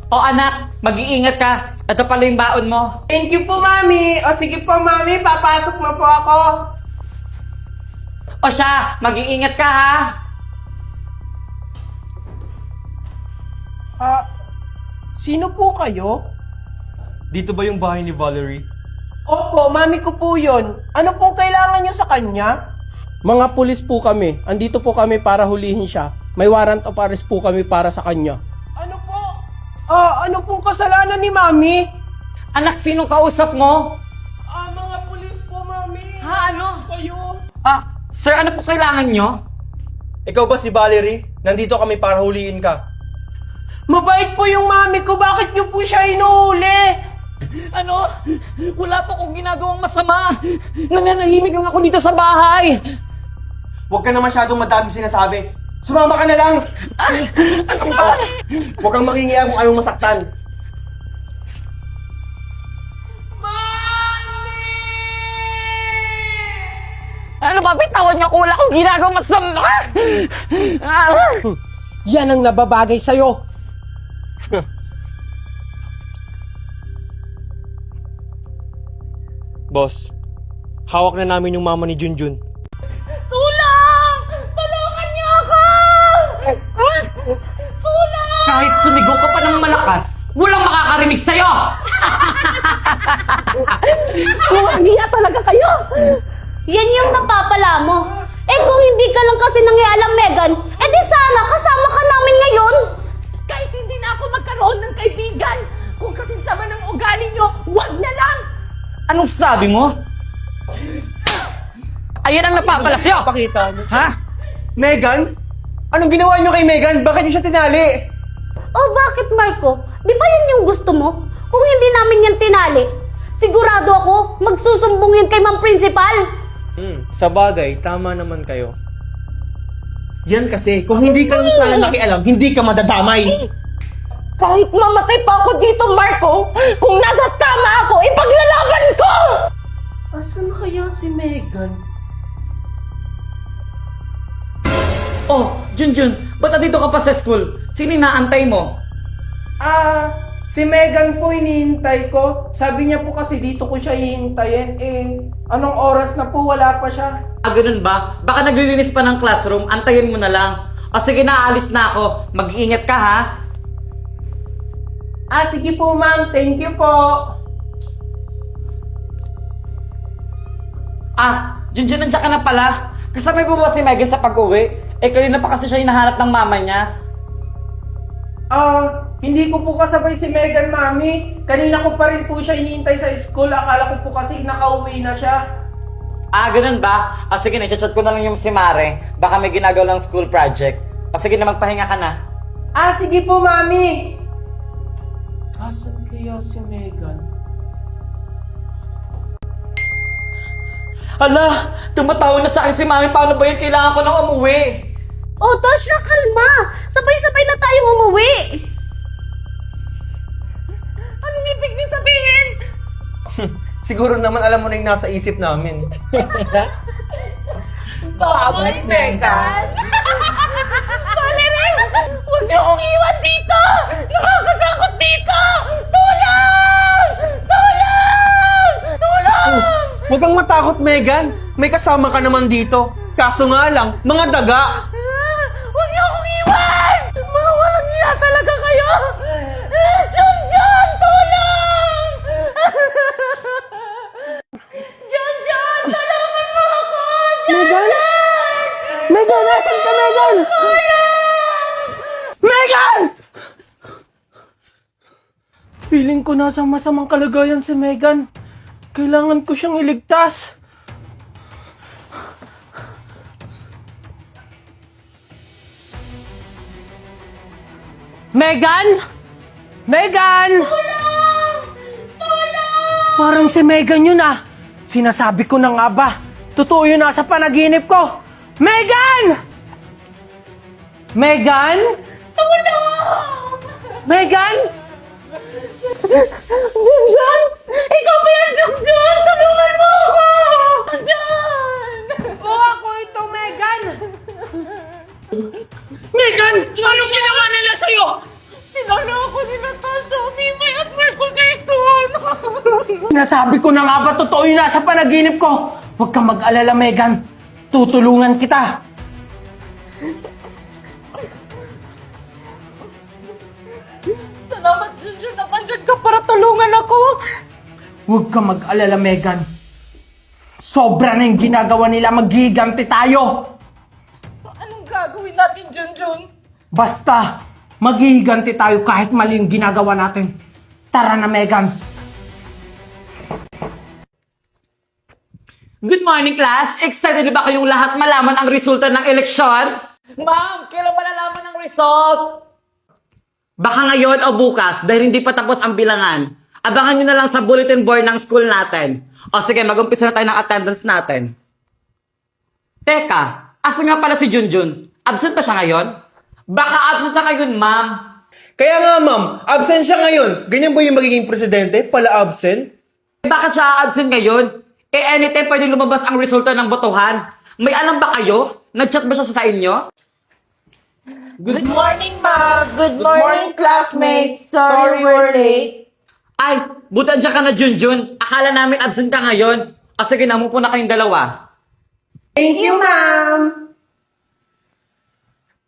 O anak, mag-iingat ka. Ito pala yung baon mo. Thank you po, Mami. O sige po, Mami. Papasok na po ako. O siya, mag-iingat ka ha. Sino po kayo? Dito ba yung bahay ni Valerie? Opo, Mami ko po yun. Ano pong kailangan nyo sa kanya? Mga pulis po kami. Andito po kami para hulihin siya. May warrant of arrest po kami para sa kanya. Ano po? Ano pong kasalanan ni Mami? Anak, sinong kausap mo? Mga pulis po, Mami. Ha, ano? Kayo? Sir, ano po kailangan nyo? Ikaw ba si Valerie? Nandito kami para huliin ka. Mabait po yung Mami ko. Bakit nyo po siya inuuli? Ano? Wala po akong ginagawang masama. Nananahimik lang ako dito sa bahay. Huwag ka na masyadong madami sinasabi. Sumama ka na lang! Huwag kang makingiya kung ayaw masaktan. Ano ba? Bitawan niyo ako. Wala akong ginagawang masama. Yan ang nababagay sa'yo. Boss, hawak na namin yung mama ni Junjun. Tulong! Tulungan niyo ako! Tulong! Kahit sumigaw ka pa ng malakas, walang makakarinig sa'yo! Kumagiya talaga kayo! Yan yung napapala mo. Eh kung hindi ka lang kasi nangialam, Megan, eh di sana kasama ka namin ngayon! Kahit hindi na ako magkaroon ng kaibigan, kung kasing sama ng ugali nyo, wag na lang! Anong sabi mo? Ayan ang napapala sa'yo! Pakita mo. Ha? Megan? Anong ginawa niyo kay Megan? Bakit niyo siya tinali? Oh, bakit Marco? Di ba yan yung gusto mo? Kung hindi namin yan tinali, sigurado ako magsusumbong yan kay Ma'am Principal! Sa bagay, tama naman kayo. Yan kasi, kung hindi ka lang sana nakialam, hindi ka madadamay. Kahit mamatay pa ako dito, Marco, kung nasa tama ako, ipaglalaban ko! Asan kaya si Megan? Oh, Junjun, ba't nandito ka pa sa school? Sino inaantay mo? Si Megan po hinihintay ko. Sabi niya po kasi dito ko siya hihintayin. Anong oras na po? Wala pa siya. Ganun ba? Baka naglilinis pa ng classroom, antayin mo na lang. O sige na, aalis na ako. Mag-iingat ka ha. Sige po, ma'am. Thank you po. Junjun, nandiyan ka na pala. Kasabay mo ba si Megan sa pag-uwi? Kanina pa kasi siya hinahanap ng mama niya. Hindi ko po kasabay si Megan, Mami. Kanina ko pa rin po siya hinihintay sa school. Akala ko po kasi nakauwi na siya. Ganun ba? Sige na, chat ko na lang yung si Mare. Baka may ginagawa lang school project. Sige na, magpahinga ka na. Sige po, Mami. Asan kaya si Megan? Hala, tumatawag na sa akin si Mami. Paano ba yun? Kailangan ko nang umuwi. Oh, Tasha, kalma! Sabay-sabay na tayong umuwi! Anong ibig niyo sabihin? Siguro naman alam mo na yung nasa isip namin. Baboy, Megan! Valerie! Huwag niyo akong iwan dito! Nakakatakot dito! Tulong! Tulong! Tulong! Huwag kang matakot, Megan. May kasama ka naman dito. Kaso nga lang, mga daga. Huwag niyo akong iwan! Mga walang iya talaga kayo! Junjun! Tulong! Junjun! Tulungan mo ako! Megan? Megan, asan ka, Megan? Megan! Feeling ko nasa masamang kalagayan si Megan. Kailangan ko siyang iligtas. Megan! Megan! Parang si Megan yun ah. Sinasabi ko na nga ba. Totoo yun nasa panaginip ko. Megan! Megan? Megan? Junjun! Ikaw ba yan, Junjun? Tulungan mo ako! Junjun! Ako ito, Megan! Megan! Anong ginawa nila sa'yo? Tinalo ako nila, Tasha! Sinasabi ko na nga ba totoo yung nasa panaginip ko? Huwag kang mag-alala, Megan. Tutulungan kita. Salamat, Junjun, at andyan ka para tulungan ako. Huwag kang mag-alala, Megan. Sobra na yung ginagawa nila. Maghiganti tayo. Anong gagawin natin, Junjun? Basta, maghihiganti tayo kahit mali yung ginagawa natin. Tara na, Megan. Good morning, class! Excited na ba kayong lahat malaman ang resulta ng eleksyon? Ma'am, kailan malalaman ang result? Baka ngayon o bukas dahil hindi pa tapos ang bilangan. Abangan nyo na lang sa bulletin board ng school natin. O sige, mag-umpisa na tayo ng attendance natin. Teka, asa nga pala si Junjun? Absent pa siya ngayon? Baka absent siya ngayon, ma'am. Kaya nga ma'am, absent siya ngayon. Ganyan ba yung magiging presidente? Pala absent? Bakit siya absent ngayon? Anytime pwede lumabas ang resulta ng botohan. May alam ba kayo? Nag-chat ba siya sa inyo? Good morning, Ma! Good morning, classmates! Sorry we're late. Ay, buti andyan ka na, Junjun. Akala namin absent ka ngayon. O sige, namupo na kayong dalawa. Thank you, ma'am!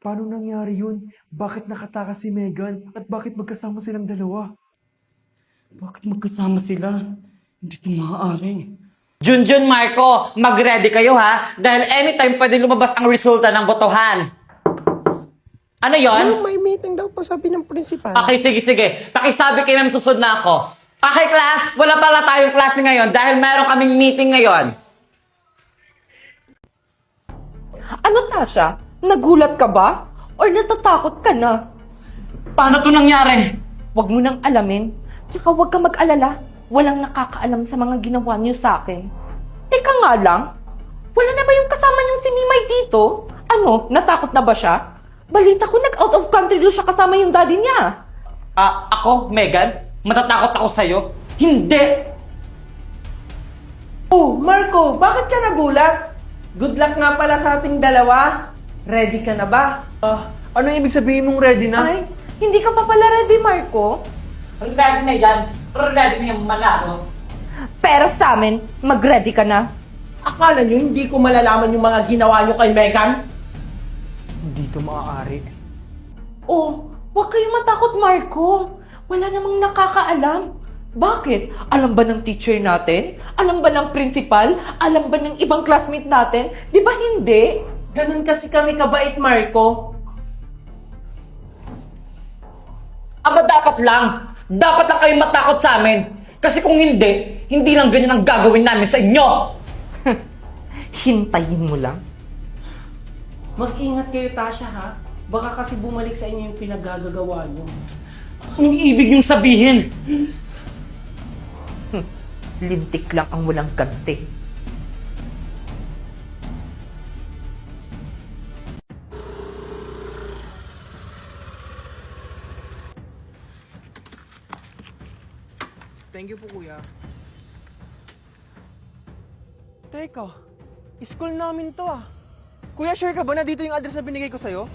Paano nangyari yun? Bakit nakatakas si Megan? At bakit magkasama silang dalawa? Bakit magkasama sila? Hindi ito maaari. Junjun, Marco, mag-ready kayo ha? Dahil anytime pwede lumabas ang resulta ng botohan. Ano yon? May meeting daw po sabi ng principal. Okay, sige. Pakisabi kayo namin susod na ako. Okay, class, wala pala tayong klase ngayon dahil meron kaming meeting ngayon. Ano, Tasha? Nagulat ka ba? Or natatakot ka na? Paano to nangyari? Huwag mo nang alamin. Tsaka huwag ka mag-alala. Walang nakakaalam sa mga ginawa niyo sa akin. Teka nga lang, wala na ba yung kasama niyong si Mimay dito? Ano, natakot na ba siya? Balita ko nag-out of country doon siya kasama yung daddy niya. Ako, Megan? Matatakot ako sa'yo? Hindi! Oh, Marco, bakit ka nagulat? Good luck nga pala sa ating dalawa. Ready ka na ba? Ano ibig sabihin mong ready na? Ay, hindi ka pa pala ready, Marco? Ready na yan. Ready na yung manalo. Pero sa amin, mag-ready ka na. Akala nyo hindi ko malalaman yung mga ginawa nyo kay Megan? Hindi to maaari. Oh, huwag kayong matakot, Marco. Wala namang nakakaalam. Bakit? Alam ba ng teacher natin? Alam ba ng principal? Alam ba ng ibang classmate natin? Di ba hindi? Ganun kasi kami kabait, Marco. Aba, dapat lang. Dapat lang kayong matakot sa amin. Kasi kung hindi, hindi lang ganyan ang gagawin namin sa inyo. Hintayin mo lang. Mag-ingat kayo, Tasha, ha? Baka kasi bumalik sa inyo yung pinagagagawa nyo. Anong ibig yung sabihin? Lintik lang ang walang ganti. Thank you po, kuya. Teka, school namin to ah. Kuya, sure ka ba na dito yung address na binigay ko sa'yo?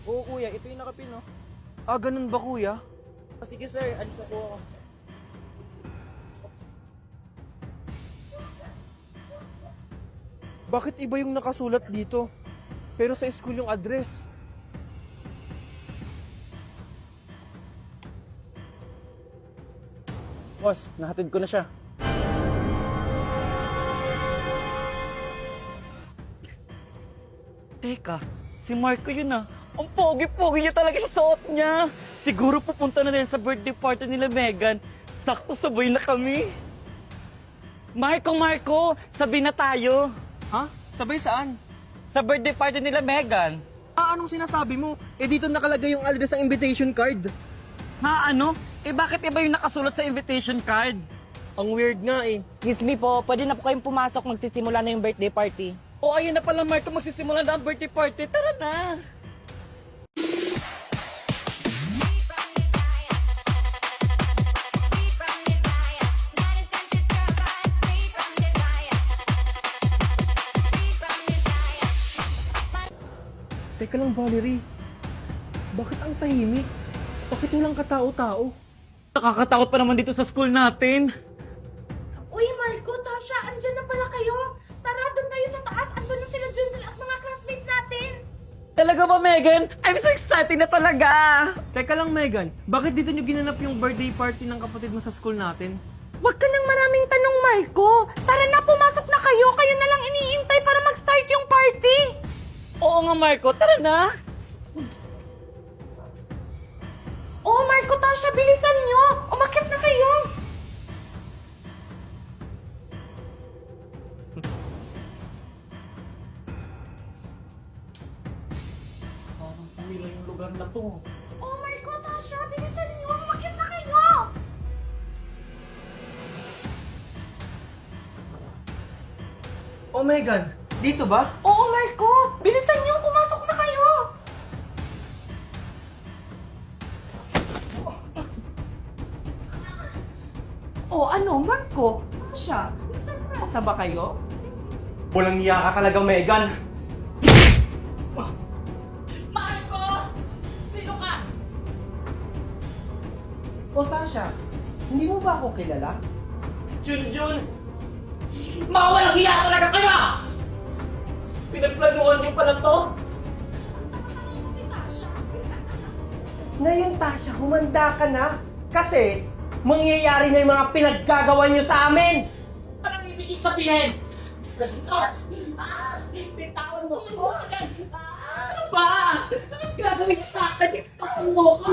Oo kuya, ito yung nakapin oh. Ah, ganun ba, kuya? Sige sir, alis na po ako. Bakit iba yung nakasulat dito? Pero sa school yung address. Boss, nahatid ko na siya. Teka, si Marco yun ah. Ang pogi-pogi niya talaga sa suot niya. Siguro pupunta na din sa birthday party nila Megan. Sakto sabay na kami. Marco, sabi na tayo. Ha? Sabay saan? Sa birthday party nila Megan. Anong sinasabi mo? Eh dito nakalagay yung address ng invitation card. Ha, ano? Bakit iba yung nakasulat sa invitation card? Ang weird nga eh. Excuse me po, pwede na po kayong pumasok, magsisimula na yung birthday party. O ayun na pala Marco, magsisimula na ang birthday party. Tara na! Teka lang, Valerie. Bakit ang tahimik? Bakit walang katao-tao? Nakakatakot pa naman dito sa school natin. Uy, Marco, Tasha, andyan na pala kayo. Tara, doon tayo sa taas. Andun na sila Junjun at mga classmates natin. Talaga ba, Megan? I'm so excited na talaga! Teka lang, Megan. Bakit dito nyo ginanap yung birthday party ng kapatid mo sa school natin? Huwag ka nang maraming tanong, Marco. Tara na, pumasok na kayo. Kayo na lang iniintay para mag-start yung party. Oo nga, Marco. Tara na! Oh, Marco, Tasha, bilisan nyo. Umakyat na kayo. Parang pumila yung lugar na to. Oh, Marco, Tasha, bilisan nyo. Umakyat na kayo. Oh, Megan. Dito ba? Oo, Marco. Bilisan nyo. Pumasok na kayo. Oh, ano, Marco? Tasha, nasa ba kayo? Walang niya ka talaga, Megan. Marco! Sino ka? O Tasha, hindi mo ba ako kilala? Junjun! Mga walang hiya talaga kayo! Pinagplanuhan niyo pala to? Ngayon Tasha, humanda ka na. Kasi, mangyayari na yung mga pinaggagawa nyo sa amin. Anong ibig sabihin? Bitawan mo! Ano ba? Anong gagawin sa akin? Bitawan mo ka!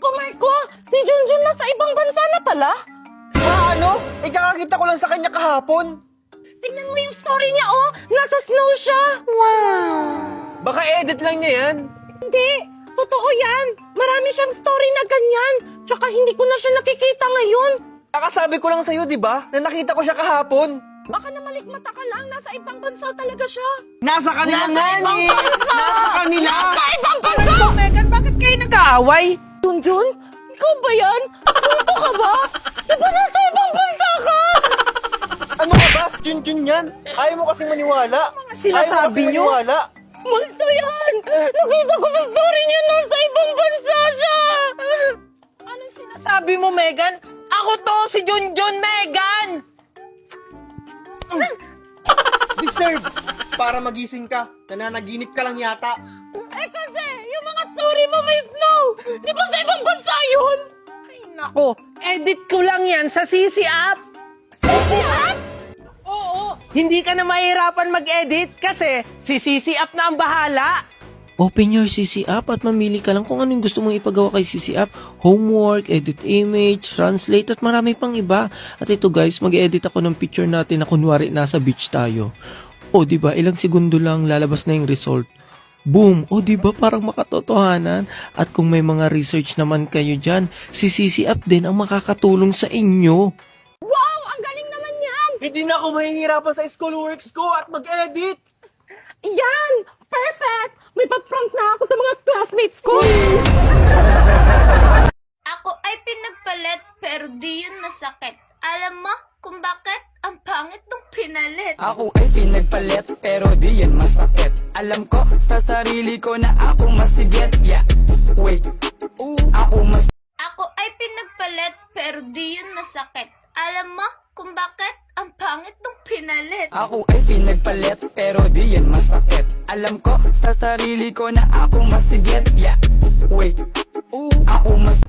Marco! Si Junjun nasa ibang bansa na pala? Ano? Ikakakita ko lang sa kanya kahapon. Tingnan mo yung story niya, oh! Nasa snow siya! Baka edit lang niya yan. Hindi! Totoo yan! Marami siyang story na ganyan! Tsaka hindi ko na siya nakikita ngayon! Kakasabi ko lang sa'yo, di ba? Na nakita ko siya kahapon. Baka namalikmata ka lang, nasa ibang bansa talaga siya! Nasa kanila nga ni! Nasa kanila! Nasa ibang bansa! Megan, bakit kayo nag-aaway? Junjun? Ikaw ba yan? Punto ka ba? Di ba nasa ibang bansa ka? Ano ka ba? Junjun yan! Ayaw mo kasing maniwala. sinasabi nyo? Maniwala. Multo yan! Nakita ko sa story niya, nasa ibang bansa siya! Anong sinasabi mo, Megan? Ako to, si Junjun, Megan! Deserve! Para magising ka. Nananaginip ka lang yata. Eh kasi, yung mga story mo may snow! Di ba sa ibang bansa yun? Nako, edit ko lang yan sa CC app. CC app? Oo, hindi ka na mahirapan mag-edit kasi si CC app na ang bahala. Open your CC app at mamili ka lang kung ano yung gusto mong ipagawa kay CC app. Homework, edit image, translate at marami pang iba. At ito guys, mag-edit ako ng picture natin na kunwari nasa beach tayo. O diba, ilang segundo lang lalabas na yung result. Boom! O diba, parang makatotohanan. At kung may mga research naman kayo dyan, si CC app din ang makakatulong sa inyo. Wow! Ang galing naman yan! Hindi na ako mahihirapan sa schoolworks ko at mag-edit. Yan! Perfect! May pa-prank na ako sa mga classmates ko! Ako ay pinagpalit pero di yun masakit. Alam mo kung bakit? Ang pangit nung pinalit. Ako ay pinagpalit pero di yan masakit. Alam ko sa sarili ko na ako masigit. Yeah, wait, ako mas... Ako ay pinagpalit pero di yun masakit. Alam mo kung bakit? Ang pangit nung pinalit. Ako ay pinagpalit pero di yan masakit. Alam ko sa sarili ko na ako masigit. Yeah, wait, ako mas...